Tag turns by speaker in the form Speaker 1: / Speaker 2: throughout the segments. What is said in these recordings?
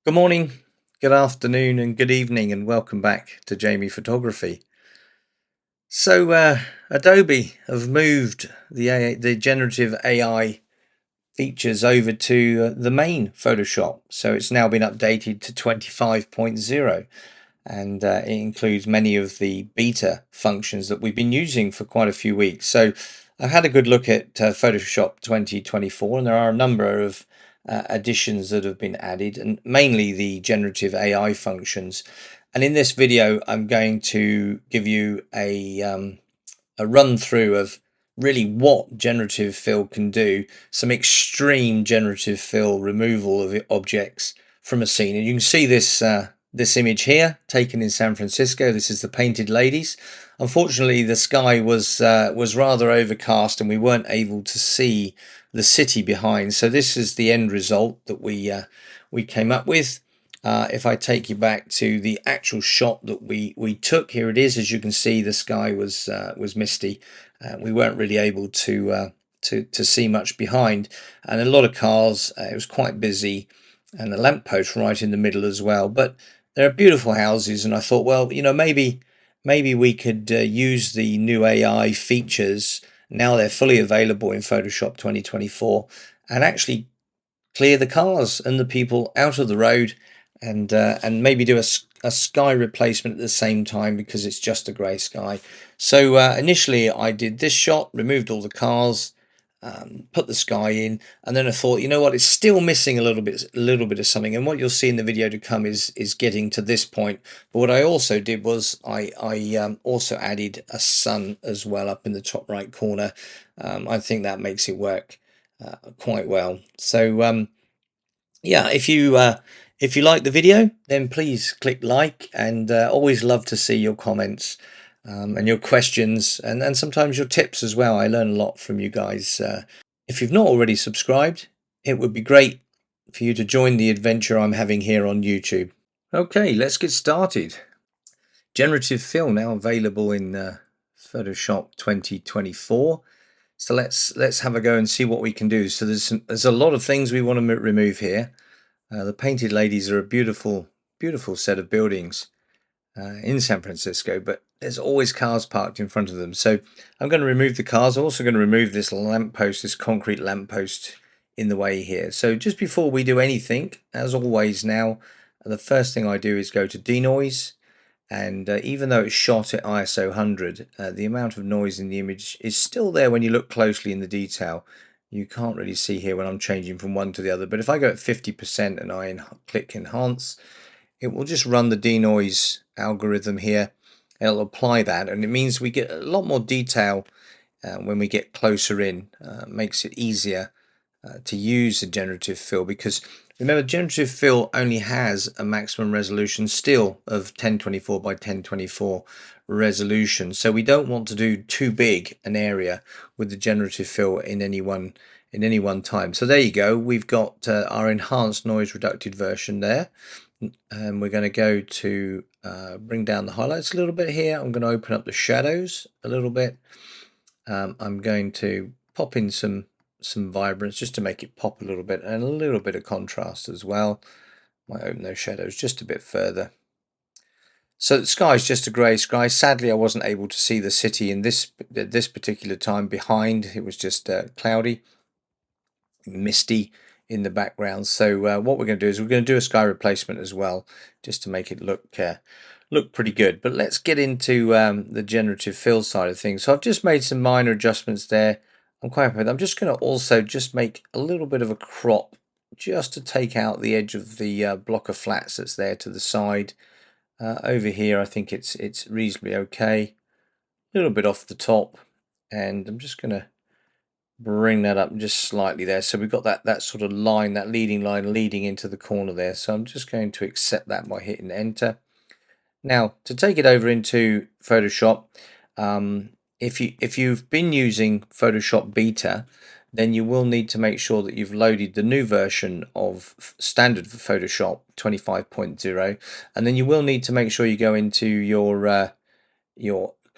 Speaker 1: Good morning, good afternoon, and good evening, and welcome back to Jamie Photography. Adobe have moved the generative AI features over to the main Photoshop. So it's now been updated to 25.0, and it includes many of the beta functions that we've been using for quite a few weeks. So I've had a good look at Photoshop 2024, and there are a number of additions that have been added, and mainly the generative AI functions. And in this video, I'm going to give you a run through of really what generative fill can do, some extreme generative fill removal of objects from a scene. And you can see this image here taken in San Francisco. This is the Painted Ladies. Unfortunately, the sky was rather overcast and we weren't able to see the city behind. So this is the end result that we came up with. If I take you back to the actual shot that we took, here it is. As you can see, the sky was misty. We weren't really able to see much behind, and a lot of cars. It was quite busy, and a lamppost right in the middle as well. But there are beautiful houses, and I thought, well, maybe we could use the new AI features now they're fully available in Photoshop 2024, and actually clear the cars and the people out of the road, and maybe do a sky replacement at the same time because it's just a grey sky. So initially I did this shot, removed all the cars, put the sky in, and then I thought, you know what, it's still missing a little bit of something. And what you'll see in the video to come is getting to this point. But what I also did was I also added a sun as well up in the top right corner. I think that makes it work quite well. So yeah, if you like the video, then please click like, and always love to see your comments and your questions, and sometimes your tips as well. I learn a lot from you guys. If you've not already subscribed, it would be great for you to join the adventure I'm having here on YouTube. Okay, let's get started. Generative Fill now available in Photoshop 2024. So let's have a go and see what we can do. So there's a lot of things we want to remove here. The Painted Ladies are a beautiful set of buildings in San Francisco, but there's always cars parked in front of them. So I'm going to remove the cars. I'm also going to remove this lamppost, this concrete lamppost in the way here. So just before we do anything, as always now, the first thing I do is go to denoise. And even though it's shot at ISO 100, the amount of noise in the image is still there when you look closely in the detail. You can't really see here when I'm changing from one to the other, but if I go at 50% and I click enhance, it will just run the denoise algorithm here. It'll apply that, and it means we get a lot more detail when we get closer in. Makes it easier to use the generative fill, because remember, generative fill only has a maximum resolution still of 1024 by 1024 resolution, so we don't want to do too big an area with the generative fill in any one time. So there you go, we've got our enhanced noise reducted version there, and we're going to go to bring down the highlights a little bit here. I'm going to open up the shadows a little bit. I'm going to pop in some vibrance just to make it pop a little bit, and a little bit of contrast as well. Might open those shadows just a bit further. So the sky is just a grey sky. Sadly, I wasn't able to see the city in this particular time behind. It was just cloudy, misty in the background. So what we're going to do is we're going to do a sky replacement as well, just to make it look pretty good. But let's get into the generative fill side of things. So I've just made some minor adjustments there. I'm quite happy with that. I'm just going to also just make a little bit of a crop just to take out the edge of the block of flats that's there to the side. Over here I think it's reasonably okay. A little bit off the top, and I'm just going to bring that up just slightly there. So we've got that sort of line, that leading line leading into the corner there. So I'm just going to accept that by hitting enter. Now to take it over into Photoshop, if you've been using Photoshop Beta, then you will need to make sure that you've loaded the new version of standard for Photoshop 25.0, and then you will need to make sure you go into your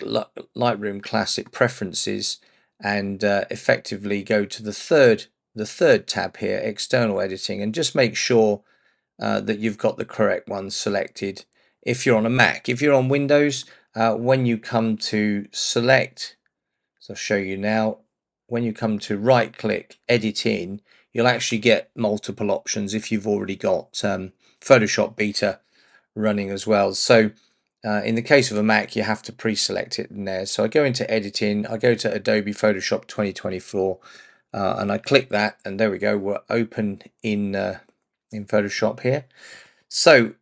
Speaker 1: Lightroom Classic preferences and effectively go to the third tab here, external editing, and just make sure that you've got the correct one selected if you're on a Mac. If you're on Windows, when you come to select, so I'll show you now, when you come to right click edit in, you'll actually get multiple options if you've already got Photoshop Beta running as well. So in the case of a Mac, you have to pre-select it in there. So I go into editing, I go to Adobe Photoshop 2024, and I click that, and there we go, we're open in Photoshop here. So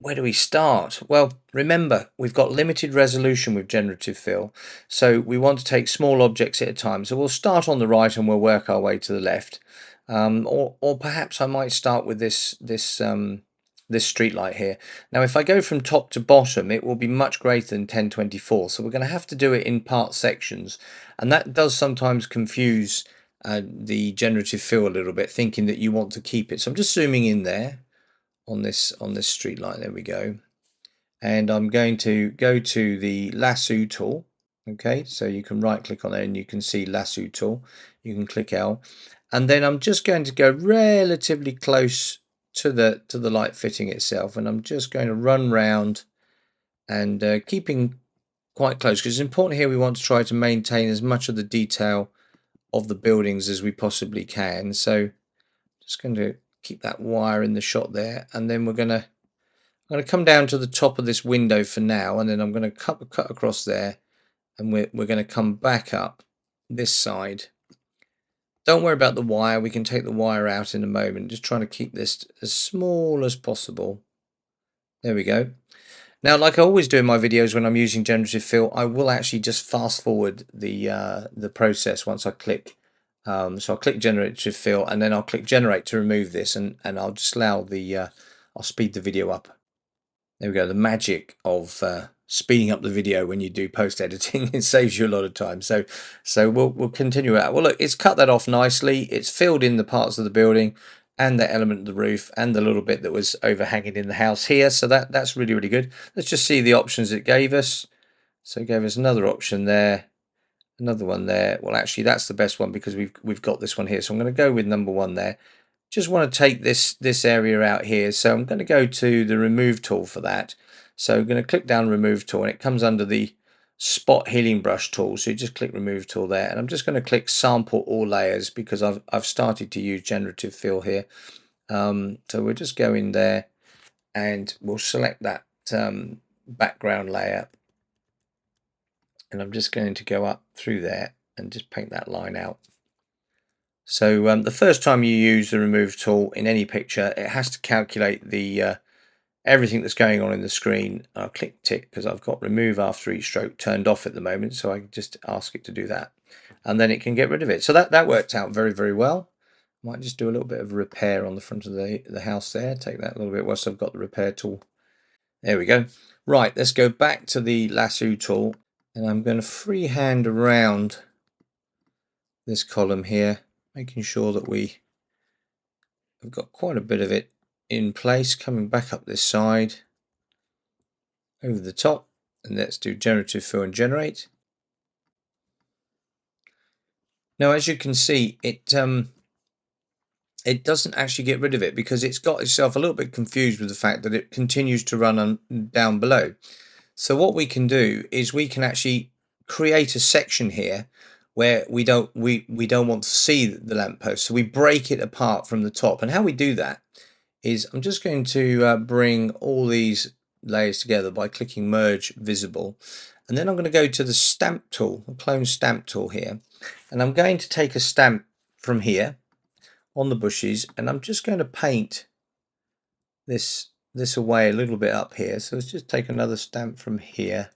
Speaker 1: where do we start? Well, remember, we've got limited resolution with Generative Fill, so we want to take small objects at a time. So we'll start on the right and we'll work our way to the left. Or perhaps I might start with this street light here. Now, if I go from top to bottom, it will be much greater than 1024. So we're going to have to do it in part sections, and that does sometimes confuse the Generative Fill a little bit, thinking that you want to keep it. So I'm just zooming in there on this street light. There we go. And I'm going to go to the lasso tool. Okay, so you can right click on it and you can see lasso tool. You can click L, and then I'm just going to go relatively close to the light fitting itself, and I'm just going to run round and keeping quite close, because it's important here. We want to try to maintain as much of the detail of the buildings as we possibly can. So just going to keep that wire in the shot there, and then I'm going to come down to the top of this window for now, and then I'm going to cut across there, and we're going to come back up this side. Don't worry about the wire, we can take the wire out in a moment. Just trying to keep this as small as possible. There we go. Now, like I always do in my videos when I'm using Generative Fill, I will actually just fast forward the process once I click. So I'll click Generative Fill, and then I'll click Generate to remove this, and I'll just allow I'll speed the video up. There we go, the magic of speeding up the video when you do post editing. It saves you a lot of time. So we'll continue out. Well, look, it's cut that off nicely. It's filled in the parts of the building and the element of the roof and the little bit that was overhanging in the house here. So that's really, really good. Let's just see the options it gave us. So it gave us another option there, another one there. Well, actually, that's the best one because we've got this one here. So I'm going to go with number one there. Just want to take this area out here, so I'm going to go to the remove tool for that. So I'm going to click down remove tool, and it comes under the spot healing brush tool. So you just click remove tool there, and I'm just going to click sample all layers because I've started to use Generative Fill here. So we'll just go in there and we'll select that background layer, and I'm just going to go up through there and just paint that line out. So the first time you use the remove tool in any picture, it has to calculate the everything that's going on in the screen. I'll click tick because I've got remove after each stroke turned off at the moment, so I can just ask it to do that, and then it can get rid of it. So that worked out very, very well. Might just do a little bit of repair on the front of the house there. Take that a little bit whilst I've got the repair tool. There we go. Right, let's go back to the lasso tool, and I'm going to freehand around this column here, making sure that we've got quite a bit of it in place. Coming back up this side over the top, and let's do Generative Fill and Generate. Now, as you can see, it doesn't actually get rid of it because it's got itself a little bit confused with the fact that it continues to run down below. So what we can do is we can actually create a section here where we don't want to see the lamppost, so we break it apart from the top. And how we do that is I'm just going to bring all these layers together by clicking merge visible, and then I'm going to go to the stamp tool, the clone stamp tool here, and I'm going to take a stamp from here on the bushes, and I'm just going to paint this away a little bit up here. So let's just take another stamp from here.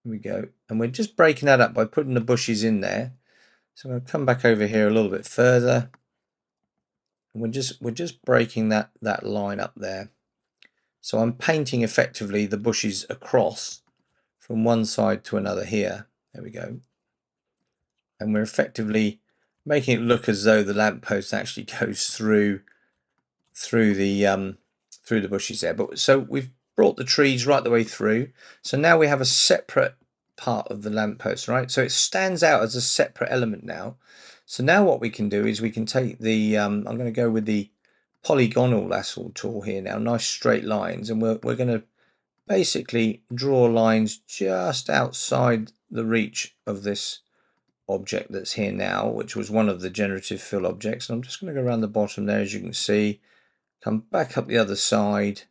Speaker 1: There we go, and we're just breaking that up by putting the bushes in there. So I'm going to come back over here a little bit further, and we're just breaking that line up there. So I'm painting effectively the bushes across from one side to another here. There we go, and we're effectively making it look as though the lamppost actually goes through the bushes there. But so we've brought the trees right the way through. So now we have a separate part of the lamppost, right? So it stands out as a separate element now. So now what we can do is we can take the I'm going to go with the polygonal lasso tool here now, nice straight lines, and we're going to basically draw lines just outside the reach of this object that's here now, which was one of the generative fill objects. And I'm just going to go around the bottom there, as you can see, come back up the other side,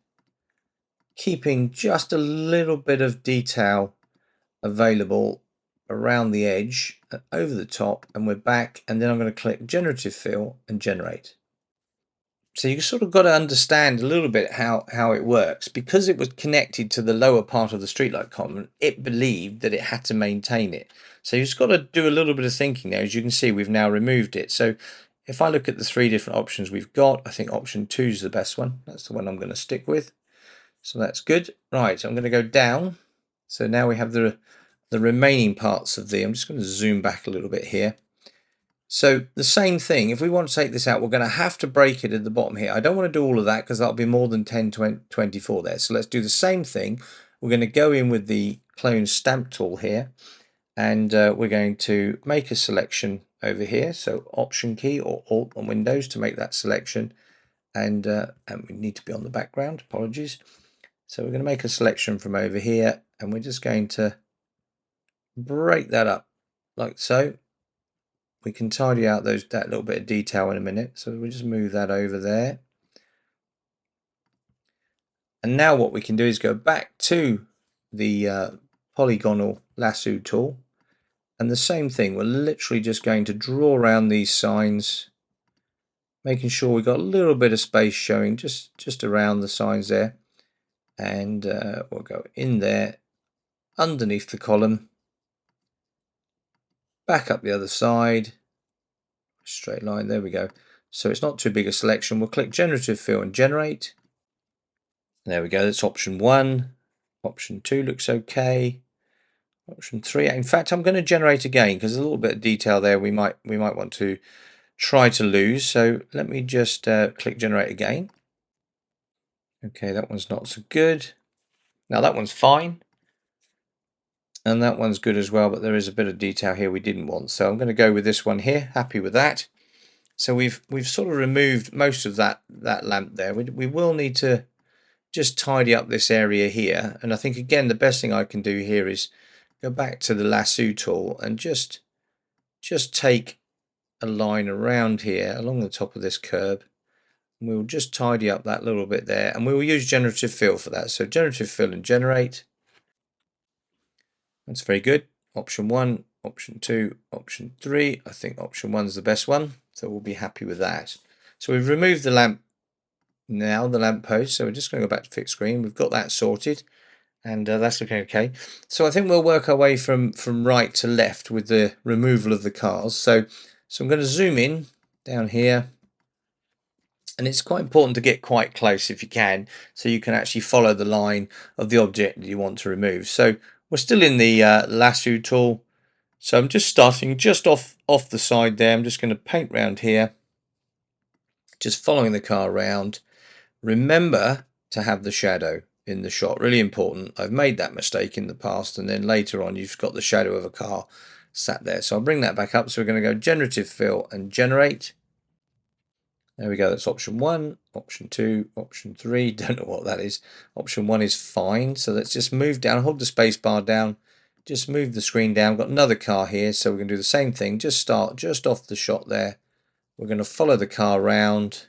Speaker 1: keeping just a little bit of detail available around the edge and over the top, and we're back, and then I'm going to click Generative Fill and Generate. So you sort of got to understand a little bit how it works. Because it was connected to the lower part of the streetlight common, it believed that it had to maintain it. So you've just got to do a little bit of thinking there. As you can see, we've now removed it. So if I look at the three different options we've got, I think option 2 is the best one. That's the one I'm going to stick with. So that's good. Right, I'm going to go down. So now we have the remaining parts of I'm just going to zoom back a little bit here. So the same thing, if we want to take this out, we're going to have to break it at the bottom here. I don't want to do all of that because that'll be more than 10, 20, 24 there. So let's do the same thing. We're going to go in with the clone stamp tool here, and we're going to make a selection over here. So Option key or Alt on Windows to make that selection, and we need to be on the background, apologies. So we're going to make a selection from over here, and we're just going to break that up like so. We can tidy out that little bit of detail in a minute. So we'll just move that over there. And now what we can do is go back to the polygonal lasso tool. And the same thing, we're literally just going to draw around these signs, making sure we've got a little bit of space showing just around the signs there. And we'll go in there, underneath the column, back up the other side. Straight line, there we go. So it's not too big a selection. We'll click Generative Fill and Generate. There we go, that's option 1. Option 2 looks okay. Option 3, in fact, I'm going to generate again because there's a little bit of detail there we might want to try to lose. So let me just click Generate again. Okay, that one's not so good. Now that one's fine. And that one's good as well, but there is a bit of detail here we didn't want. So I'm going to go with this one here, happy with that. So we've sort of removed most of that lamp there. We will need to just tidy up this area here, and I think again the best thing I can do here is go back to the lasso tool and just take a line around here along the top of this curve, and we'll just tidy up that little bit there, and we will use Generative Fill for that. So Generative Fill and Generate. That's very good. Option 1, option 2, option 3. I think option 1 is the best one, so we'll be happy with that. So we've removed the lamp now, the lamp post, so we're just going to go back to fixed screen. We've got that sorted, and that's looking okay. So I think we'll work our way from right to left with the removal of the cars. So I'm going to zoom in down here, and it's quite important to get quite close if you can, so you can actually follow the line of the object that you want to remove. So we're still in the lasso tool, so I'm just starting just off the side there. I'm just going to paint around here, just following the car around. Remember to have the shadow in the shot, really important. I've made that mistake in the past, and then later on you've got the shadow of a car sat there. So I'll bring that back up. So we're going to go Generative Fill and Generate. There we go, that's option 1, option 2, option 3, don't know what that is. Option 1 is fine, so let's just move down, hold the space bar down, just move the screen down. We've got another car here, so we're going to do the same thing, just start just off the shot there. We're going to follow the car around.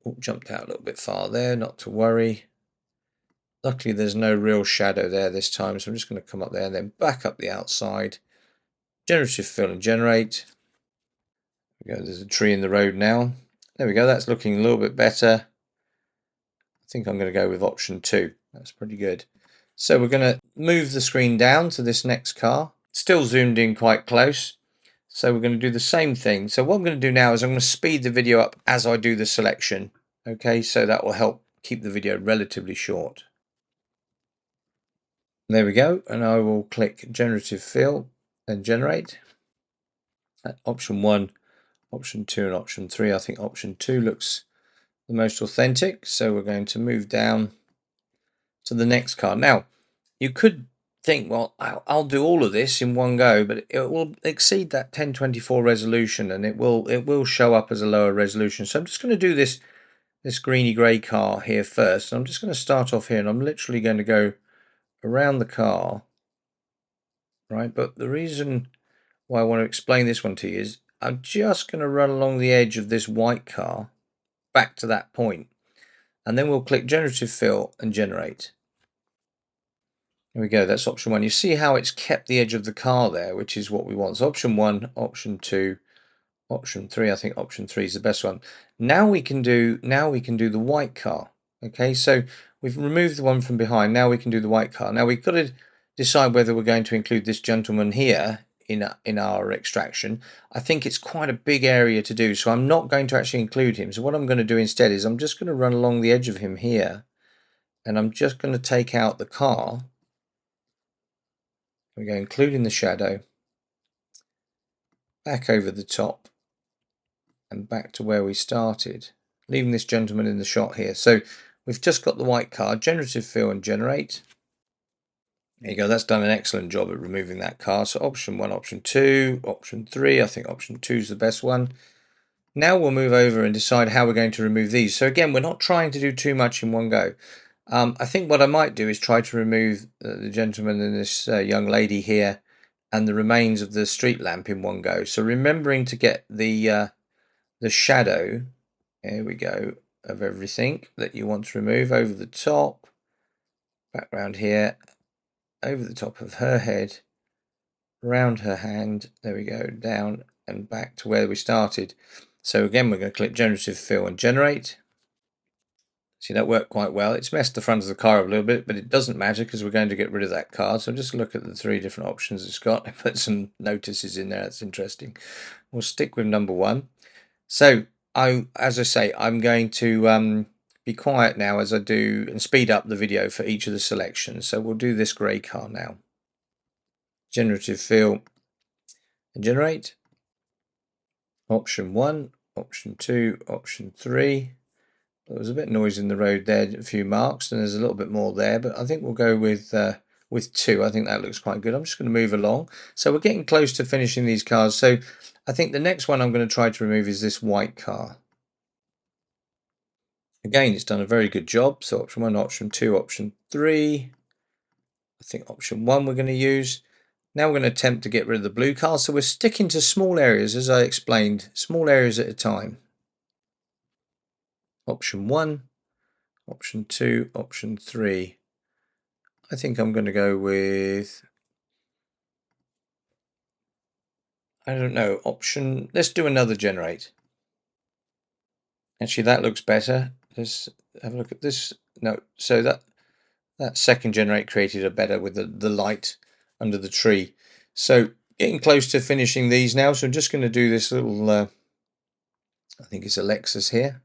Speaker 1: Oh, jumped out a little bit far there, not to worry. Luckily there's no real shadow there this time, so I'm just going to come up there and then back up the outside. Generative Fill and Generate. There we go, there's a tree in the road now. There we go, that's looking a little bit better. I think I'm going to go with option 2. That's pretty good. So we're going to move the screen down to this next car. Still zoomed in quite close. So we're going to do the same thing. So what I'm going to do now is I'm going to speed the video up as I do the selection. Okay, so that will help keep the video relatively short. There we go, and I will click Generative Fill and Generate. Option 1, option 2 and option 3. I think option 2 looks the most authentic, so we're going to move down to the next car. Now you could think, well, I'll do all of this in one go, but it will exceed that 1024 resolution, and it will show up as a lower resolution. So I'm just going to do this greeny grey car here first. I'm just going to start off here, and I'm literally going to go around the car, right? But the reason why I want to explain this one to you is I'm just going to run along the edge of this white car back to that point, and then we'll click Generative Fill and Generate. There we go, that's option 1. You see how it's kept the edge of the car there, which is what we want. So option 1, option 2, option 3. I think option 3 is the best one. Now we can do the white car. Okay, so we've removed the one from behind. Now we can do the white car. Now we've got to decide whether we're going to include this gentleman here in our extraction. I think it's quite a big area to do, so I'm not going to actually include him. So what I'm going to do instead is I'm just going to run along the edge of him here, and I'm just going to take out the car. We go including the shadow, back over the top, and back to where we started, leaving this gentleman in the shot here. So we've just got the white card, Generative Fill and Generate. There you go, that's done an excellent job at removing that card. So option 1, option 2, option 3, I think option 2 is the best one. Now we'll move over and decide how we're going to remove these. So again, we're not trying to do too much in one go. I think what I might do is try to remove the gentleman and this young lady here and the remains of the street lamp in one go. So remembering to get the shadow, here we go, of everything that you want to remove over the top, back round here, over the top of her head, round her hand, there we go, down and back to where we started. So again, we're going to click Generative Fill and Generate. See, that worked quite well. It's messed the front of the car up a little bit, but it doesn't matter because we're going to get rid of that card. So just look at the 3 different options it's got. I put some notices in there. That's interesting. We'll stick with number 1. So as I say, I'm going to be quiet now as I do and speed up the video for each of the selections. So we'll do this grey car now. Generative Fill and Generate. Option 1, option 2, option 3. There was a bit of noise in the road there, a few marks, and there's a little bit more there, but I think we'll go with 2. I think that looks quite good. I'm just going to move along. So we're getting close to finishing these cars. So I think the next one I'm going to try to remove is this white car. Again, it's done a very good job. So option 1, option 2, option 3. I think option 1 we're going to use. Now we're going to attempt to get rid of the blue car. So we're sticking to small areas, as I explained, small areas at a time. Option 1, option 2, option 3. I think I'm going to go with, I don't know, let's do another generate. Actually, that looks better. Let's have a look at this. No, so that second generate created a better with the light under the tree. So getting close to finishing these now. So I'm just going to do this little, I think it's a Lexus here.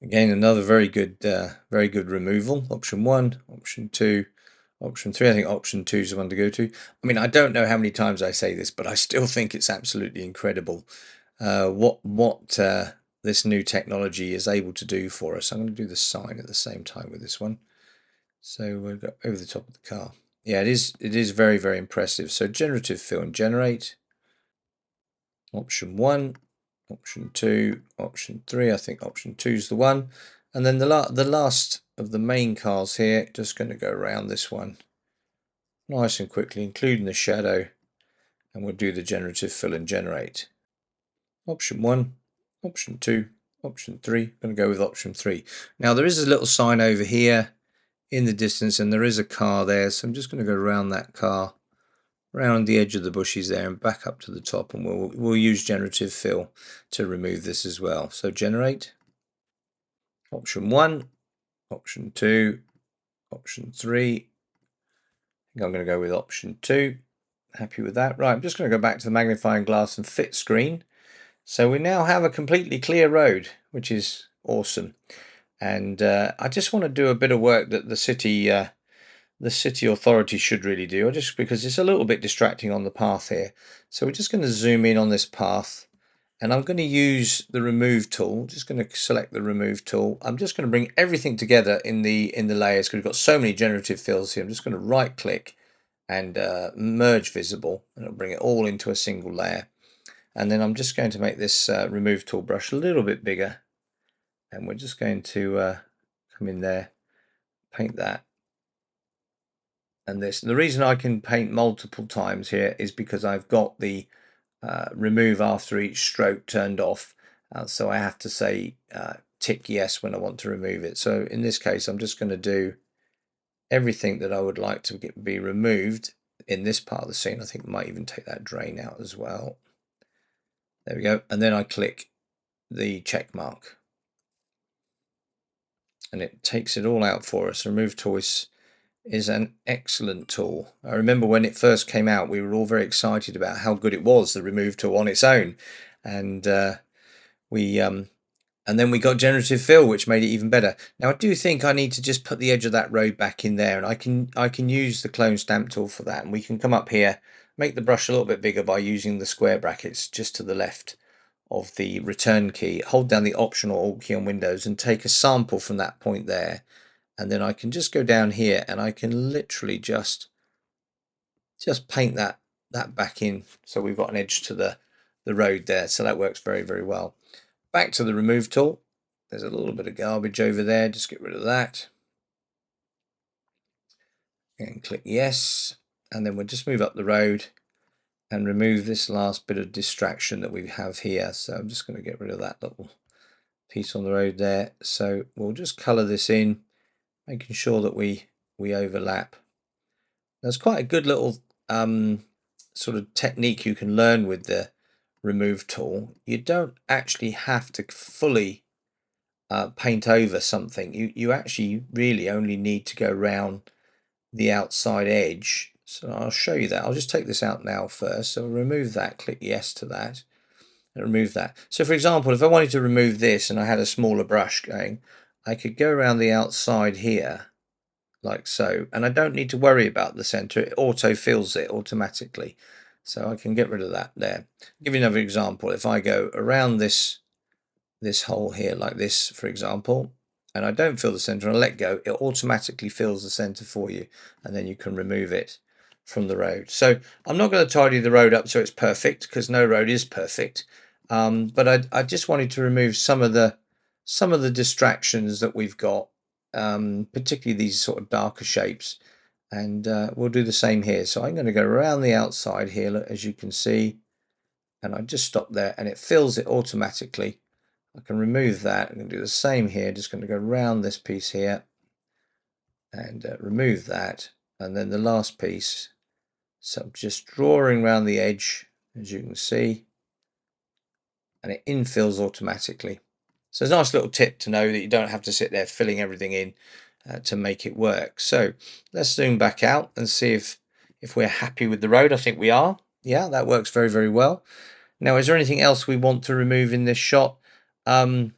Speaker 1: Again, another very good removal. Option 1, option 2, option 3. I think option 2 is the one to go to. I mean, I don't know how many times I say this, but I still think it's absolutely incredible what this new technology is able to do for us. I'm going to do the sign at the same time with this one. So we'll go over the top of the car. Yeah, it is very, very impressive. So Generative Fill and Generate. Option 1, option 2, option 3. I think option 2 is the one. And then the last of the main cars here, just going to go around this one nice and quickly, including the shadow, and we'll do the Generative Fill and Generate. Option 1, option 2, option 3. I'm going to go with option 3. Now there is a little sign over here in the distance, and there is a car there, so I'm just going to go around that car, around the edge of the bushes there, and back up to the top, and we'll use Generative Fill to remove this as well. So Generate. Option 1, option 2, option 3. I think I'm going to go with option 2. Happy with that. Right, I'm just going to go back to the magnifying glass and fit screen. So we now have a completely clear road, which is awesome. And I just want to do a bit of work that the city authority should really do, just because it's a little bit distracting on the path here. So we're just going to zoom in on this path, And I'm going to use the remove tool. Just going to select the remove tool. I'm just going to bring everything together in the layers because we've got so many generative fills here. I'm just going to right click and merge visible, and it'll bring it all into a single layer. And then I'm just going to make this remove tool brush a little bit bigger, and we're just going to come in there, paint that and this. And the reason I can paint multiple times here is because I've got the remove after each stroke turned off, so I have to say tick yes when I want to remove it. So in this case I'm just going to do everything that I would like to be removed in this part of the scene. I think I might even take that drain out as well. There we go, and then I click the check mark and it takes it all out for us. Remove tool is an excellent tool. I remember when it first came out, we were all very excited about how good it was, the remove tool on its own, and and then we got Generative Fill, which made it even better. Now I do think I need to just put the edge of that road back in there, and I can use the clone stamp tool for that, and we can come up here, make the brush a little bit bigger by using the square brackets just to the left of the return key, hold down the Option or Alt key on Windows and take a sample from that point there, and then I can just go down here and I can literally just paint that back in, so we've got an edge to the road there. So that works very, very well. Back to the remove tool. There's a little bit of garbage over there, just get rid of that and click yes, and then we'll just move up the road and remove this last bit of distraction that we have here. So I'm just going to get rid of that little piece on the road there. So we'll just color this in, making sure that we overlap. There's quite a good little sort of technique you can learn with the remove tool. You don't actually have to fully paint over something. You actually really only need to go around the outside edge. So I'll show you that. I'll just take this out now first. So remove that, click yes to that, and remove that. So for example, if I wanted to remove this and I had a smaller brush going, I could go around the outside here like so, and I don't need to worry about the center. It auto fills it automatically, so I can get rid of that there. I'll give you another example. If I go around this hole here like this, for example, and I don't fill the center and I let go, it automatically fills the center for you, and then you can remove it from the road. So I'm not going to tidy the road up so it's perfect, because no road is perfect, but I just wanted to remove some of the distractions that we've got, particularly these sort of darker shapes, and we'll do the same here. So I'm going to go around the outside here, as you can see, and I just stop there and it fills it automatically. I can remove that. I'm going to do the same here, just going to go around this piece here and remove that, and then the last piece. So I'm just drawing around the edge, as you can see, and it infills automatically. So it's a nice little tip to know that you don't have to sit there filling everything in to make it work. So let's zoom back out and see if we're happy with the road. I think we are. Yeah, that works very, very well. Now, is there anything else we want to remove in this shot? I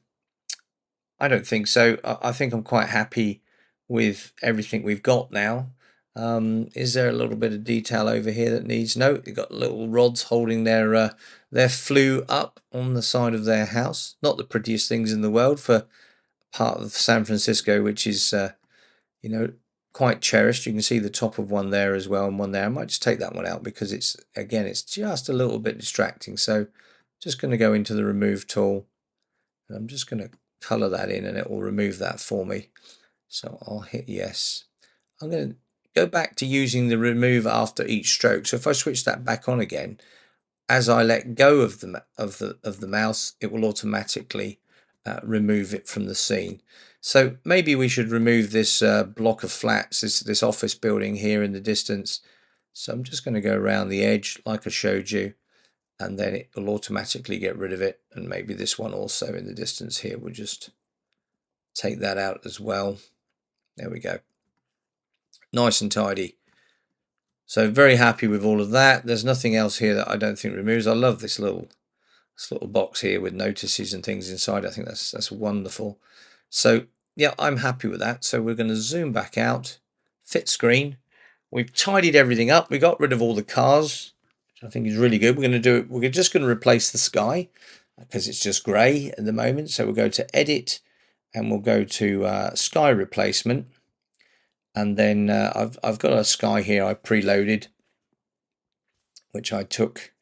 Speaker 1: don't think so. I think I'm quite happy with everything we've got now. Is there a little bit of detail over here that needs? No, you've got little rods holding their flue up on the side of their house. Not the prettiest things in the world for part of San Francisco, which is you know, quite cherished. You can see the top of one there as well, and one there. I might just take that one out because it's just a little bit distracting. So just going to go into the remove tool, and I'm just going to color that in, and it will remove that for me. So I'll hit yes. I'm going to go back to using the remove after each stroke. So if I switch that back on again, as I let go of the mouse, it will automatically remove it from the scene. So maybe we should remove this block of flats, this office building here in the distance. So I'm just going to go around the edge like I showed you, and then it will automatically get rid of it. And maybe this one also in the distance here, we'll just take that out as well. There we go. Nice and tidy. So very happy with all of that. There's nothing else here that I don't think removes. I love this little box here with notices and things inside. I think that's wonderful. So yeah, I'm happy with that. So we're going to zoom back out, fit screen. We've tidied everything up. We got rid of all the cars, which I think is really good. We're just going to replace the sky. because it's just grey at the moment. So we'll go to Edit, and we'll go to Sky Replacement, and then I've got a sky here I preloaded, which I took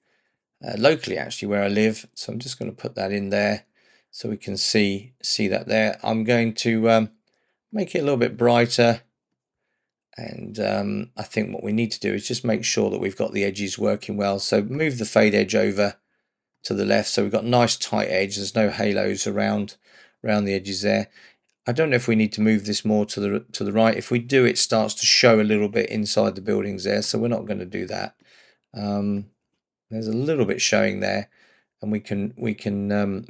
Speaker 1: locally actually where I live. So I'm just going to put that in there so we can see that there. I'm going to make it a little bit brighter, and I think what we need to do is just make sure that we've got the edges working well. So move the fade edge over to the left, so we've got nice tight edge. There's no halos around the edges there. I don't know if we need to move this more to the right. If we do, it starts to show a little bit inside the buildings there, so we're not going to do that. There's a little bit showing there, and we can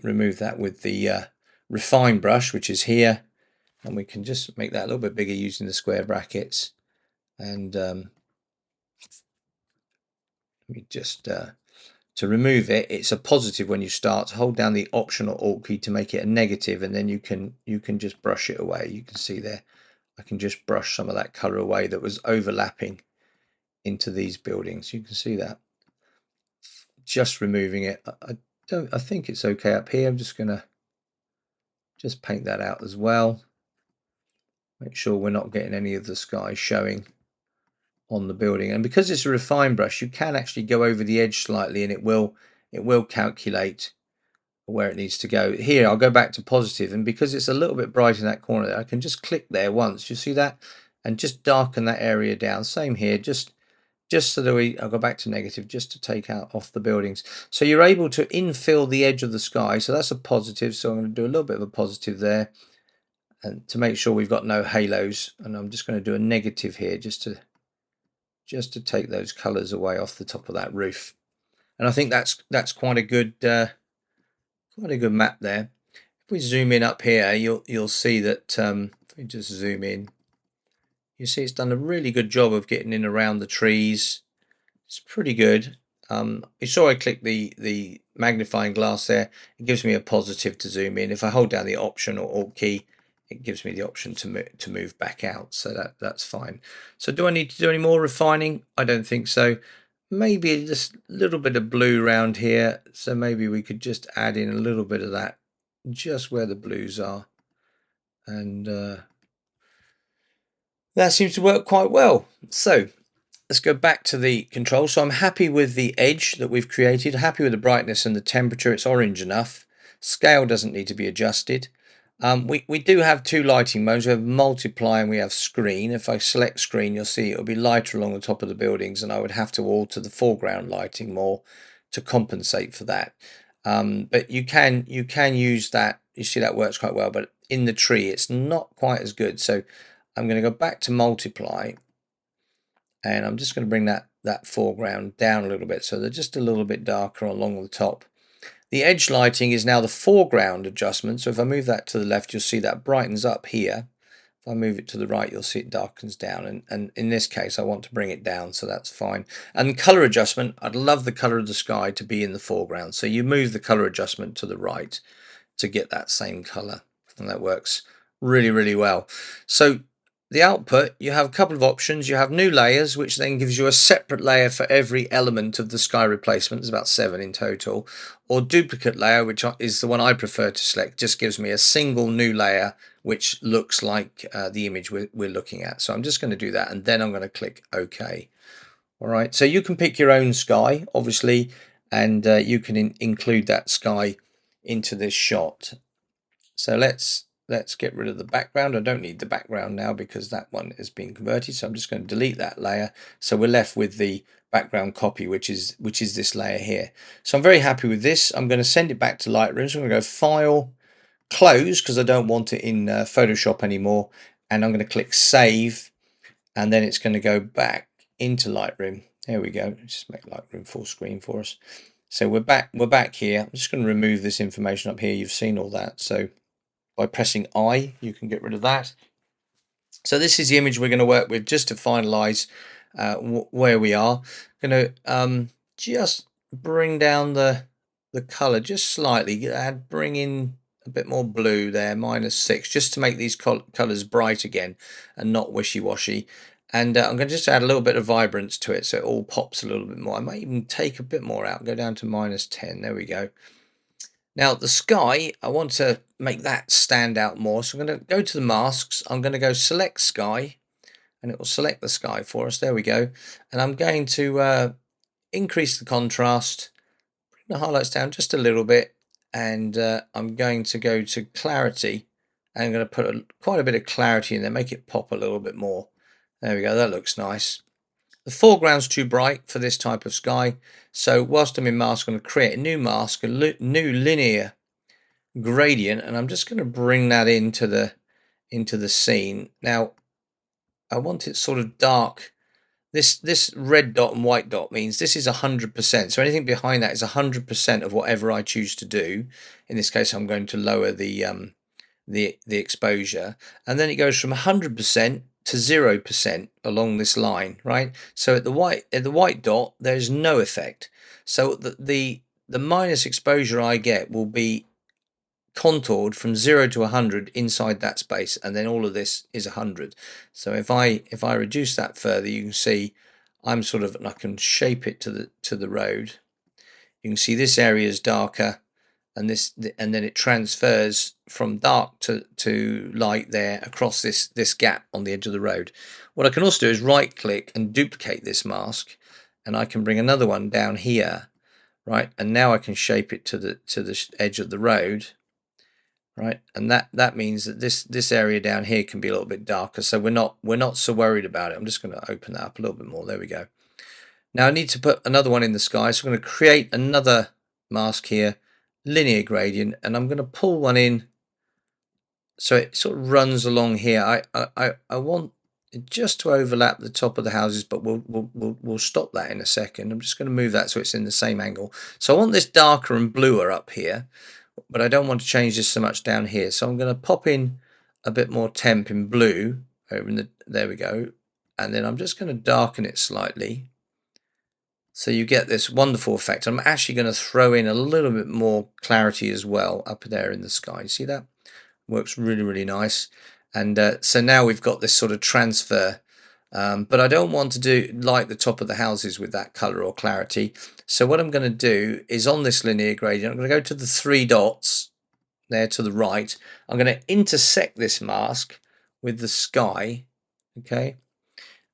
Speaker 1: remove that with the refine brush, which is here, and we can just make that a little bit bigger using the square brackets. And let me just to remove it, it's a positive when you start. Hold down the Option or Alt key to make it a negative, and then you can just brush it away. You can see there, I can just brush some of that color away that was overlapping into these buildings. You can see that. Just removing it. I think it's okay up here. I'm just gonna just paint that out as well. Make sure we're not getting any of the sky showing on the building. And because it's a refine brush, you can actually go over the edge slightly, and it will calculate where it needs to go. Here I'll go back to positive, and because it's a little bit bright in that corner there, I can just click there once. You see that? And just darken that area down. Same here, just so that I'll go back to negative just to take out off the buildings. So you're able to infill the edge of the sky. So that's a positive. So I'm going to do a little bit of a positive there, and to make sure we've got no halos. And I'm just going to do a negative here just to take those colors away off the top of that roof. And I think that's quite a good map there. If we zoom in up here, you'll see that if we just zoom in, you see it's done a really good job of getting in around the trees. It's pretty good. You saw I click the magnifying glass there. It gives me a positive to zoom in. If I hold down the Option or Alt key, it gives me the option to move back out. So that's fine. So do I need to do any more refining? I don't think so. Maybe just a little bit of blue around here. So maybe we could just add in a little bit of that just where the blues are. And that seems to work quite well. So let's go back to the control. So I'm happy with the edge that we've created, happy with the brightness and the temperature. It's orange enough. Scale doesn't need to be adjusted. We do have two lighting modes. We have multiply and we have screen. If I select screen, you'll see it'll be lighter along the top of the buildings, and I would have to alter the foreground lighting more to compensate for that. But you can use that. You see that works quite well, but in the tree it's not quite as good. So I'm going to go back to multiply, and I'm just going to bring that foreground down a little bit so they're just a little bit darker along the top. The edge lighting is now the foreground adjustment. So if I move that to the left, you'll see that brightens up here. If I move it to the right, you'll see it darkens down. And in this case, I want to bring it down, so that's fine. And color adjustment, I'd love the color of the sky to be in the foreground. So you move the color adjustment to the right to get that same color. And that works really, really well. So the output, you have a couple of options. You have new layers, which then gives you a separate layer for every element of the sky replacement. There's about 7 in total. Or duplicate layer, which is the one I prefer to select, just gives me a single new layer which looks like the image we're looking at. So I'm just going to do that, and then I'm going to click OK. All right, so you can pick your own sky, obviously, and you can include that sky into this shot. So let's get rid of the background. I don't need the background now because that one has been converted. So I'm just going to delete that layer. So we're left with the background copy, which is this layer here. So I'm very happy with this. I'm going to send it back to Lightroom. So I'm going to go File, Close, because I don't want it in Photoshop anymore. And I'm going to click Save, and then it's going to go back into Lightroom. There we go. Let's just make Lightroom full screen for us. So we're back here. I'm just going to remove this information up here. You've seen all that. So by pressing I, you can get rid of that. So this is the image we're going to work with just to finalize where we are. I'm going to just bring down the color just slightly, bring in a bit more blue there, -6, just to make these colors bright again and not wishy-washy. And I'm going to just add a little bit of vibrance to it so it all pops a little bit more. I might even take a bit more out, go down to -10. There we go. Now the sky, I want to make that stand out more. So I'm going to go to the masks. I'm going to go select sky, and it will select the sky for us. There we go. And I'm going to increase the contrast, bring the highlights down just a little bit, and I'm going to go to clarity. I'm going to put quite a bit of clarity in there, make it pop a little bit more. There we go. That looks nice. The foreground's too bright for this type of sky, so whilst I'm in mask, I'm going to create a new mask, a new linear gradient, and I'm just going to bring that into the scene. Now I want it sort of dark. This red dot and white dot means this is 100%. So anything behind that is 100% of whatever I choose to do. In this case, I'm going to lower the exposure, and then it goes from 100% to 0% along this line, right? So at the white dot, there's no effect. So the minus exposure I get will be contoured from 0 to 100 inside that space, and then all of this is 100. So if I reduce that further, you can see I'm sort of, and I can shape it to the road. You can see this area is darker, and then it transfers from dark to light there across this gap on the edge of the road. What I can also do is right click and duplicate this mask, and I can bring another one down here, right? And now I can shape it to the edge of the road, right? And that means that this area down here can be a little bit darker, so we're not so worried about it. I'm just going to open that up a little bit more. There we go. Now I need to put another one in the sky, so I'm going to create another mask here, linear gradient, and I'm going to pull one in so it sort of runs along here. I want it just to overlap the top of the houses, but we'll stop that in a second. I'm just going to move that so it's in the same angle. So I want this darker and bluer up here, but I don't want to change this so much down here. So I'm going to pop in a bit more temp in blue over in there we go, and then I'm just going to darken it slightly. So you get this wonderful effect. I'm actually going to throw in a little bit more clarity as well up there in the sky. You see that? Works really, really nice. And so now we've got this sort of transfer. But I don't want to do like the top of the houses with that color or clarity. So what I'm going to do is on this linear gradient, I'm going to go to the three dots there to the right. I'm going to intersect this mask with the sky. Okay.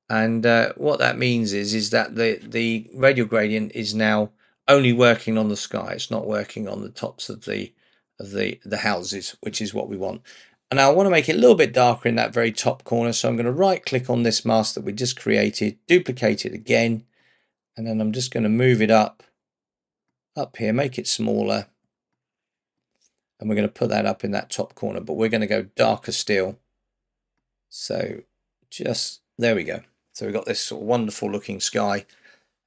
Speaker 1: And what that means is that the radial gradient is now only working on the sky. It's not working on the tops of the houses, which is what we want. And now I want to make it a little bit darker in that very top corner. So I'm going to right click on this mask that we just created, duplicate it again, and then I'm just going to move it up here, make it smaller. And we're going to put that up in that top corner, but we're going to go darker still. So just there we go. So we've got this sort of wonderful looking sky,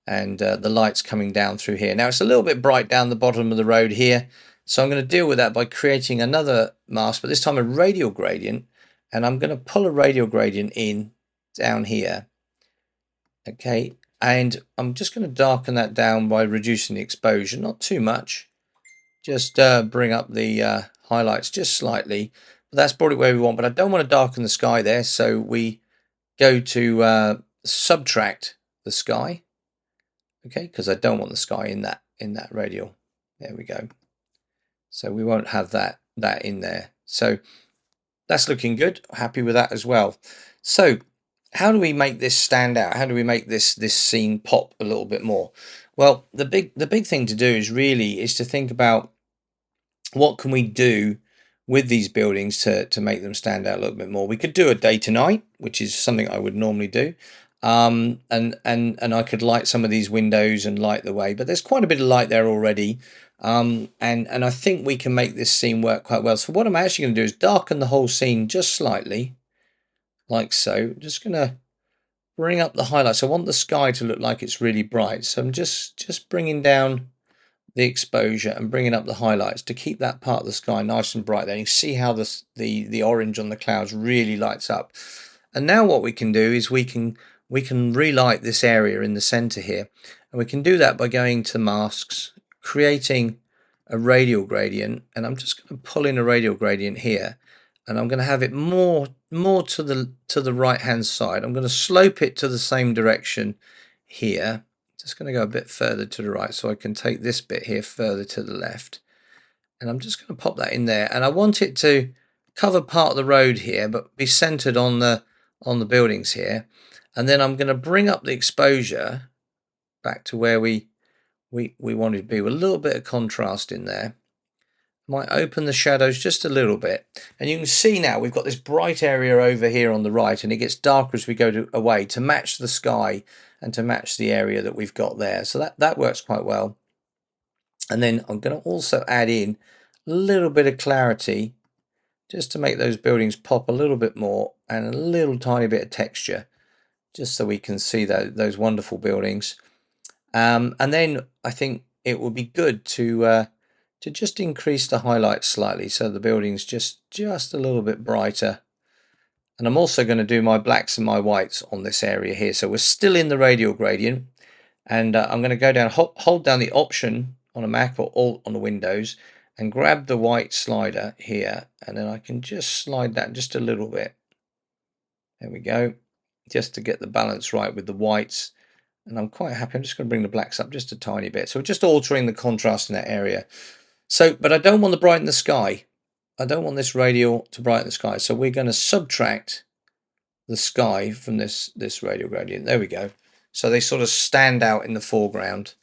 Speaker 1: and the light's coming down through here. Now it's a little bit bright down the bottom of the road here, so I'm going to deal with that by creating another mask, but this time a radial gradient, and I'm going to pull a radial gradient in down here. Okay, and I'm just going to darken that down by reducing the exposure, not too much. Just bring up the highlights just slightly. But that's brought it where we want, but I don't want to darken the sky there, so we go to subtract the sky, okay, because I don't want the sky in that radial. There we go. So we won't have that in there. So that's looking good. Happy with that as well. So how do we make this stand out? How do we make this scene pop a little bit more? Well, the big thing to do is to think about what can we do with these buildings to make them stand out a little bit more. We could do a day to night, which is something I would normally do. And I could light some of these windows and light the way, but there's quite a bit of light there already. And I think we can make this scene work quite well. So what I'm actually going to do is darken the whole scene just slightly, like so. Just going to bring up the highlights. I want the sky to look like it's really bright. So I'm just bringing down the exposure and bringing up the highlights to keep that part of the sky nice and bright there. You see how the orange on the clouds really lights up. And now what we can do is we can relight this area in the center here, and we can do that by going to masks, creating a radial gradient, and I'm just going to pull in a radial gradient here, and I'm going to have it more to the right hand side. I'm going to slope it to the same direction here. Just going to go a bit further to the right so I can take this bit here further to the left, And I'm just going to pop that in there, and I want it to cover part of the road here but be centered on the buildings here. And then I'm going to bring up the exposure back to where we wanted to be, with a little bit of contrast in there. Might open the shadows just a little bit, and you can see now we've got this bright area over here on the right, and it gets darker as we go away to match the sky and to match the area that we've got there. So that works quite well. And then I'm going to also add in a little bit of clarity just to make those buildings pop a little bit more, and a little tiny bit of texture just so we can see those wonderful buildings. And then I think it would be good to just increase the highlights slightly so the building's just a little bit brighter. And I'm also going to do my blacks and my whites on this area here. So we're still in the radial gradient, and I'm going to go down, hold down the Option on a Mac or Alt on the Windows, and grab the white slider here, and then I can just slide that just a little bit. There we go, just to get the balance right with the whites. And I'm quite happy. I'm just going to bring the blacks up just a tiny bit. So we're just altering the contrast in that area. So, but I don't want to brighten the sky. I don't want this radial to brighten the sky. So we're going to subtract the sky from this radial gradient. There we go. So they sort of stand out in the foreground.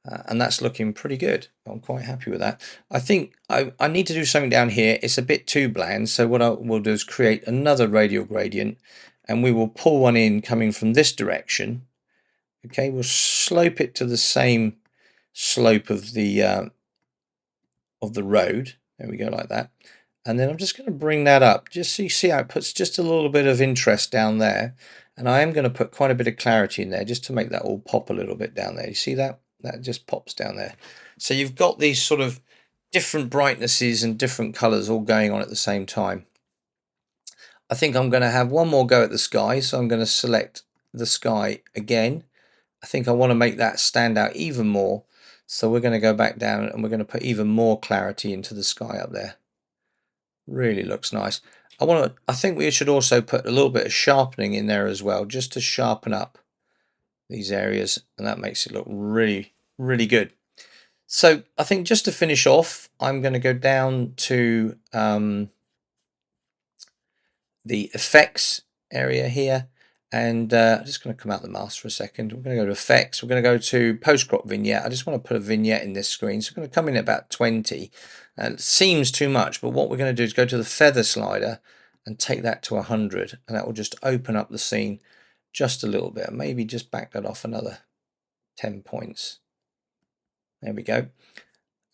Speaker 1: And that's looking pretty good. I'm quite happy with that. I think I need to do something down here. It's a bit too bland. So what I will do is create another radial gradient, and we will pull one in coming from this direction. Okay, we'll slope it to the same slope of the road. There we go, like that. And then I'm just going to bring that up, just so you see how it puts just a little bit of interest down there. And I am going to put quite a bit of clarity in there just to make that all pop a little bit down there. You see that? That just pops down there. So you've got these sort of different brightnesses and different colors all going on at the same time. I think I'm going to have one more go at the sky. So I'm going to select the sky again. I think I want to make that stand out even more. So we're going to go back down, and we're going to put even more clarity into the sky up there. Really looks nice. I think we should also put a little bit of sharpening in there as well, just to sharpen up these areas, and that makes it look really, really good. So I think just to finish off, I'm going to go down to the effects area here, and I'm just going to come out the mask for a second. We're going to go to effects. We're going to go to post crop vignette. I just want to put a vignette in this screen, so I'm going to come in at about 20. And it seems too much, but what we're going to do is go to the feather slider and take that to 100, and that will just open up the scene just a little bit. Maybe just back that off another 10 points. There we go.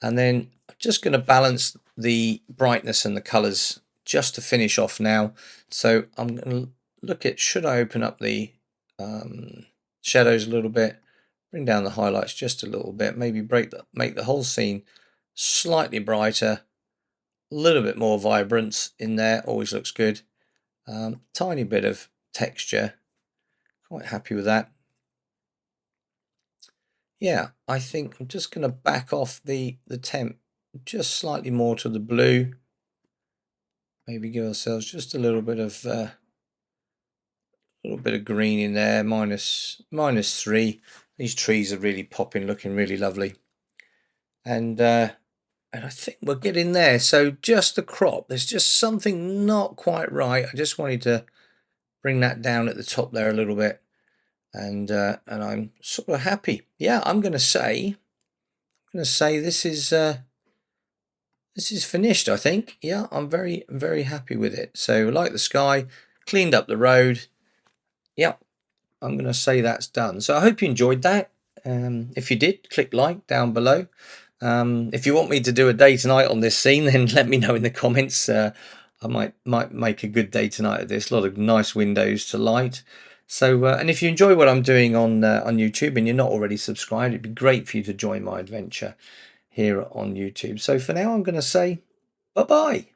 Speaker 1: And then I'm just going to balance the brightness and the colors just to finish off now. So I'm going to look at, should I open up the shadows a little bit, bring down the highlights just a little bit, maybe make the whole scene slightly brighter, a little bit more vibrance in there, always looks good. Tiny bit of texture, quite happy with that. Yeah, I think I'm just going to back off the temp just slightly more to the blue. Maybe give ourselves just a little bit of green in there, -3. These trees are really popping, looking really lovely. And I think we're getting there. So just the crop, there's just something not quite right. I just wanted to bring that down at the top there a little bit, and I'm sort of happy. Yeah, I'm going to say this is finished, I think. Yeah, I'm very, very happy with it. So like the sky, cleaned up the road. Yeah, I'm going to say that's done. So I hope you enjoyed that. If you did, click like down below. If you want me to do a day tonight on this scene, then let me know in the comments. I might make a good day tonight of this. A lot of nice windows to light. So, and if you enjoy what I'm doing on YouTube and you're not already subscribed, it'd be great for you to join my adventure here on YouTube. So for now, I'm going to say bye-bye.